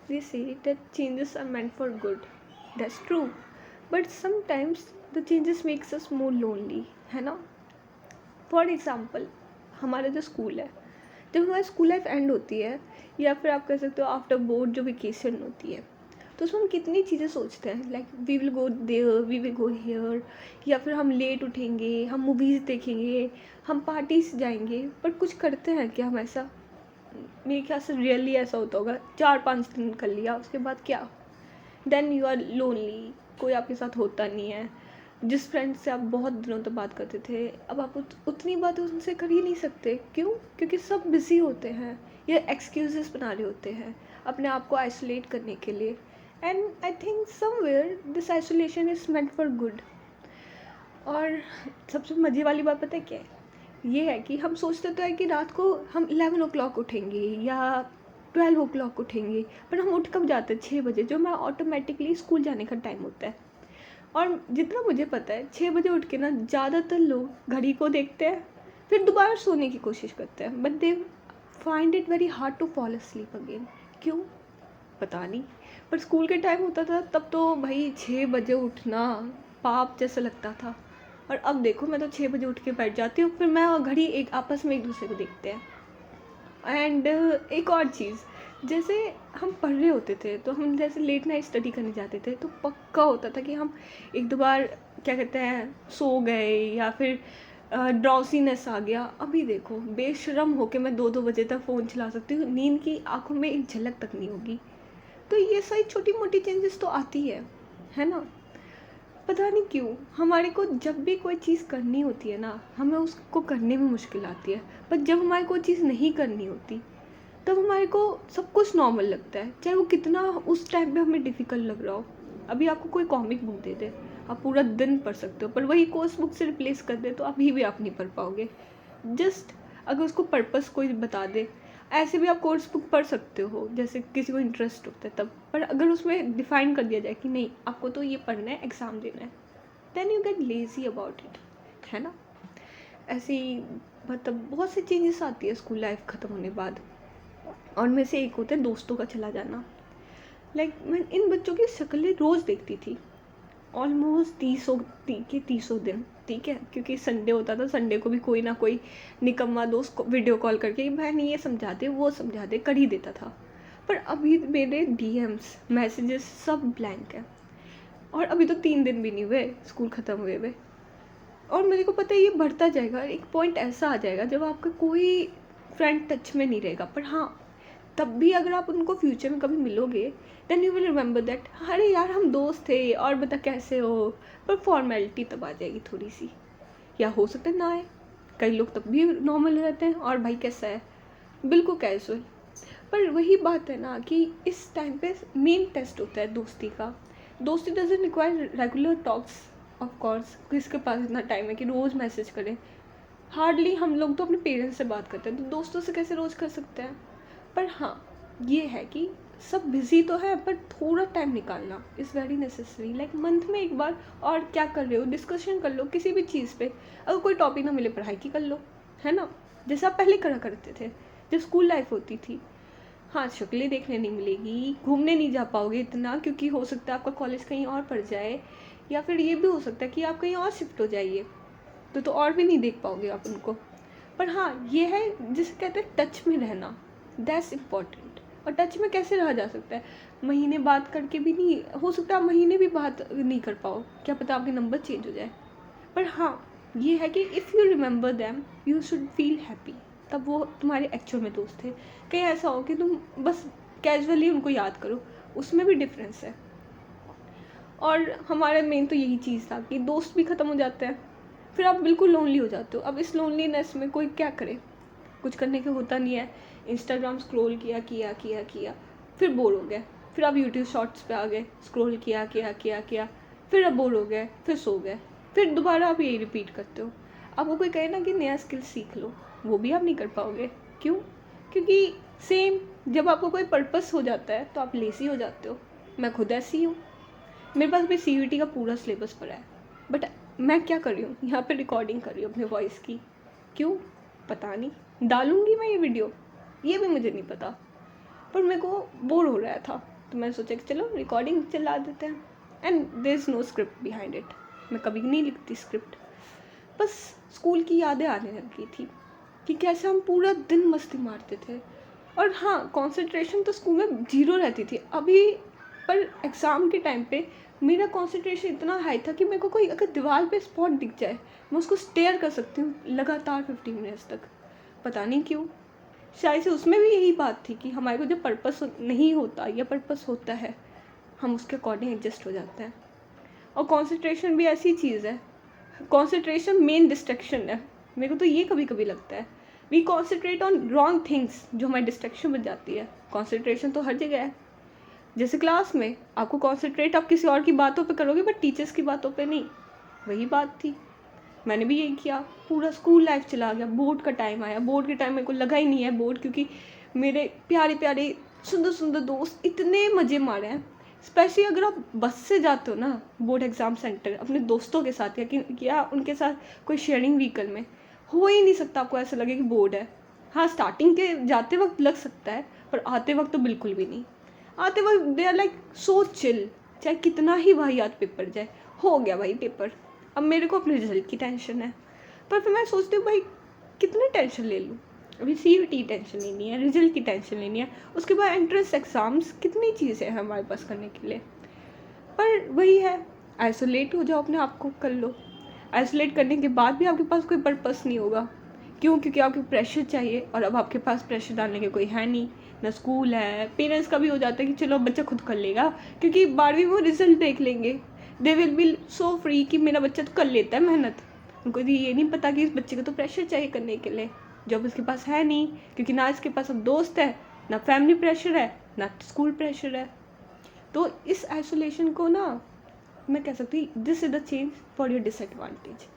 they say that changes are meant for good. That's true. But sometimes the changes makes us more lonely, है ना? For example हमारा जो school है, जब हमारी स्कूल लाइफ एंड होती है या फिर आप कह सकते हो आफ्टर बोर्ड जो वेकेशन होती है, तो उसमें हम कितनी चीज़ें सोचते हैं, like we will go there, we will go here, या फिर हम लेट उठेंगे, हम मूवीज़ देखेंगे, हम पार्टीज जाएंगे। बट कुछ करते हैं क्या हम ऐसा? मेरे ख्याल से रियली ऐसा होता होगा, 4-5 दिन कर लिया, उसके बाद क्या? देन यू आर लोनली, कोई आपके साथ होता नहीं है। जिस फ्रेंड से आप बहुत दिनों तक बात करते थे, अब आप उतनी बातें उनसे कर ही नहीं सकते। क्यों? क्योंकि सब बिज़ी होते हैं या एक्सक्यूजेस बना रहे होते हैं अपने आप को आइसोलेट करने के लिए। And I think somewhere this isolation is meant for good. और सबसे मज़े वाली बात पता है क्या है? ये है कि हम सोचते तो है कि रात को हम 11 o'clock उठेंगे या 12 o'clock उठेंगे, पर हम उठ कब जाते हैं? 6 बजे, जो हमारा ऑटोमेटिकली स्कूल जाने का टाइम होता है। और जितना मुझे पता है 6 बजे उठ के ना ज़्यादातर लोग घड़ी को देखते हैं, फिर दोबारा सोने की कोशिश करते हैं, but they find it very hard to fall asleep again. क्यों? पता नहीं। पर स्कूल के टाइम होता था तब तो भाई 6 बजे उठना पाप जैसा लगता था। और अब देखो, मैं तो 6 बजे उठ के बैठ जाती हूँ, फिर मैं और घड़ी एक आपस में एक दूसरे को देखते हैं। एंड एक और चीज़, जैसे हम पढ़ रहे होते थे तो हम जैसे लेट नाइट स्टडी करने जाते थे, तो पक्का होता था कि हम एक दो बार क्या कहते हैं सो गए या फिर ड्राउसीनेस आ गया। अभी देखो, बेशरम होके मैं 2-2 बजे तक फ़ोन चला सकती हूँ, नींद की आंखों में एक झलक तक नहीं होगी। तो ये सारी छोटी मोटी चेंजेस तो आती है ना? पता नहीं क्यों हमारे को जब भी कोई चीज़ करनी होती है ना, हमें उसको करने में मुश्किल आती है। पर जब हमारे कोई चीज़ नहीं करनी होती, तब हमारे को सब कुछ नॉर्मल लगता है, चाहे वो कितना उस टाइम पे हमें डिफ़िकल्ट लग रहा हो। अभी आपको कोई कॉमिक बुक दे दे, आप पूरा दिन पढ़ सकते हो, पर वही कोर्स बुक से रिप्लेस कर दे तो अभी भी आप नहीं पढ़ पाओगे। जस्ट अगर उसको पर्पस कोई बता दे, ऐसे भी आप कोर्स बुक पढ़ सकते हो, जैसे किसी को इंटरेस्ट होता है तब। पर अगर उसमें डिफ़ाइन कर दिया जाए कि नहीं, आपको तो ये पढ़ना है, एग्ज़ाम देना है, then you get lazy about it, है ना? ऐसे ही मतलब बहुत सी चेंजेस आती है स्कूल लाइफ ख़त्म होने बाद। और में से एक होता है दोस्तों का चला जाना। लाइक मैं इन बच्चों की शक्लें रोज़ देखती थी, ऑलमोस्ट 30 दिन, ठीक है, क्योंकि संडे होता था, संडे को भी कोई ना कोई निकम्मा दोस्त को वीडियो कॉल करके बहन ये समझा दे वो समझा दे कर ही देता था। पर अभी मेरे डीएम्स मैसेजेस सब ब्लैंक है। और अभी तो 3 दिन भी नहीं हुए स्कूल ख़त्म हुए। और मेरे को पता है ये बढ़ता जाएगा, एक पॉइंट ऐसा आ जाएगा जब आपका कोई फ्रेंड टच में नहीं रहेगा। पर हाँ, तब भी अगर आप उनको फ्यूचर में कभी मिलोगे, then you will remember that अरे यार हम दोस्त थे और बता कैसे हो। पर फॉर्मेलिटी तब आ जाएगी थोड़ी सी, या हो सकता है ना आए। कई लोग तब भी नॉर्मल रहते हैं और भाई कैसा है, बिल्कुल कैजुअल। पर वही बात है ना कि इस टाइम पे मेन टेस्ट होता है दोस्ती का। दोस्ती doesn't require regular talks. Of course किसके पास इतना टाइम है कि रोज़ मैसेज करें? हार्डली। हम लोग तो अपने पेरेंट्स से बात करते हैं, तो दोस्तों से कैसे रोज़ कर सकते हैं? पर हाँ, ये है कि सब बिज़ी तो है, पर थोड़ा टाइम निकालना is very necessary. Like month में एक बार, और क्या कर रहे हो डिस्कशन कर लो किसी भी चीज़ पे। अगर कोई टॉपिक ना मिले, पढ़ाई की कर लो, है ना? जैसे आप पहले करा करते थे जब स्कूल लाइफ होती थी। हाँ, शक्लें देखने नहीं मिलेगी, घूमने नहीं जा पाओगे इतना, क्योंकि हो सकता है आपका कॉलेज कहीं और पड़ जाए, या फिर ये भी हो सकता है कि आप कहीं और शिफ्ट हो जाइए, तो और भी नहीं देख पाओगे आप उनको। पर हाँ, ये है जिसे कहते हैं टच में रहना, दैट्स इम्पॉर्टेंट। और टच में कैसे रहा जा सकता है? महीने बात करके भी नहीं हो सकता, आप महीने भी बात नहीं कर पाओ, क्या पता आपके नंबर चेंज हो जाए। पर हाँ, ये है कि if you remember them you should feel happy, तब वो तुम्हारे एक्चुअल में दोस्त थे। कहीं ऐसा हो कि तुम बस कैजुअली उनको याद करो, उसमें भी डिफरेंस है। और हमारा मेन तो यही चीज़ था कि दोस्त भी ख़त्म हो जाते हैं, फिर आप बिल्कुल लोनली हो जाते हो। अब इस लोनलीनेस में कोई क्या करे? कुछ करने के होता नहीं है। इंस्टाग्राम स्क्रॉल किया किया किया किया, फिर बोर हो गए, फिर आप यूट्यूब शॉर्ट्स पे आ गए, स्क्रॉल किया किया किया किया, फिर अब बोर हो गए, फिर सो गए, फिर दोबारा आप यही रिपीट करते हो। अब वो कोई कहे ना कि नया स्किल सीख लो, वो भी आप नहीं कर पाओगे। क्यों? क्योंकि सेम, जब आपको कोई पर्पस हो जाता है तो आप लेसी हो जाते हो। मैं खुद ऐसी हूँ, मेरे पास भी सीयूईटी का पूरा सिलेबस पड़ा है, बट मैं क्या कर रही हूँ यहाँ पे, रिकॉर्डिंग कर रही हूँ अपने वॉइस की। क्यों? पता नहीं। डालूंगी मैं ये वीडियो, ये भी मुझे नहीं पता, पर मेरे को बोर हो रहा था। तो मैंने सोचा कि चलो रिकॉर्डिंग चला देते हैं, and there is no script behind it. मैं कभी नहीं लिखती स्क्रिप्ट, बस स्कूल की यादें आने लग गई थी कि कैसे हम पूरा दिन मस्ती मारते थे। और हाँ, कंसंट्रेशन तो स्कूल में ज़ीरो रहती थी अभी, पर एग्ज़ाम के टाइम पे मेरा कंसंट्रेशन इतना हाई था कि मेरे को कोई अगर दीवार पे स्पॉट दिख जाए, मैं उसको स्टेयर कर सकती हूँ लगातार 15 मिनट्स तक। पता नहीं क्यों, शायद से उसमें भी यही बात थी कि हमारे को जब पर्पस नहीं होता या पर्पस होता है, हम उसके अकॉर्डिंग एडजस्ट हो जाते हैं। और कंसंट्रेशन भी ऐसी चीज़ है, कंसंट्रेशन मेन डिस्ट्रैक्शन है। मेरे को तो ये कभी कभी लगता है, we concentrate on wrong things जो हमारी डिस्ट्रैक्शन बन जाती है। कंसंट्रेशन तो हर जगह है। जैसे क्लास में आपको कंसंट्रेट आप किसी और की बातों पे करोगे, बट टीचर्स की बातों पे नहीं। वही बात थी, मैंने भी यही किया। पूरा स्कूल लाइफ चला गया, बोर्ड का टाइम आया, बोर्ड के टाइम मेरे को लगा ही नहीं है बोर्ड, क्योंकि मेरे प्यारे प्यारे सुंदर सुंदर दोस्त इतने मज़े मारे हैं। स्पेशली अगर आप बस से जाते हो ना बोर्ड एग्ज़ाम सेंटर अपने दोस्तों के साथ, या उनके साथ कोई शेयरिंग व्हीकल में, हो ही नहीं सकता आपको ऐसा लगे कि बोर्ड है। हाँ, स्टार्टिंग के जाते वक्त लग सकता है, पर आते वक्त तो बिल्कुल भी नहीं। आते वक्त they are like so chill, चाहे कितना ही वाहियात पेपर जाए, हो गया भाई पेपर, अब मेरे को अपने रिजल्ट की टेंशन है। पर फिर मैं सोचती हूँ भाई कितनी टेंशन ले लूँ, अभी CUT टेंशन लेनी है, रिजल्ट की टेंशन लेनी है, उसके बाद एंट्रेंस एग्ज़ाम्स, कितनी चीज़ें हैं हमारे पास करने के लिए। पर वही है, आइसोलेट हो जाओ अपने आप को, कर लो। आइसोलेट करने के बाद भी आपके पास कोई पर्पस नहीं होगा। क्यों? क्योंकि आपको प्रेशर चाहिए, और अब आपके पास प्रेशर डालने के कोई है नहीं, ना स्कूल है। पेरेंट्स का भी हो जाता है कि चलो बच्चा खुद कर लेगा, क्योंकि 12वीं में रिजल्ट देख लेंगे, they will be so free कि मेरा बच्चा तो कर लेता है मेहनत। उनको ये नहीं पता कि इस बच्चे को तो प्रेशर चाहिए करने के लिए, जब इसके पास है नहीं, क्योंकि ना इसके पास अब दोस्त है, ना फैमिली प्रेशर है, ना स्कूल प्रेशर है। तो इस आइसोलेशन को ना मैं कह सकती हूँ, this is the change for your disadvantage.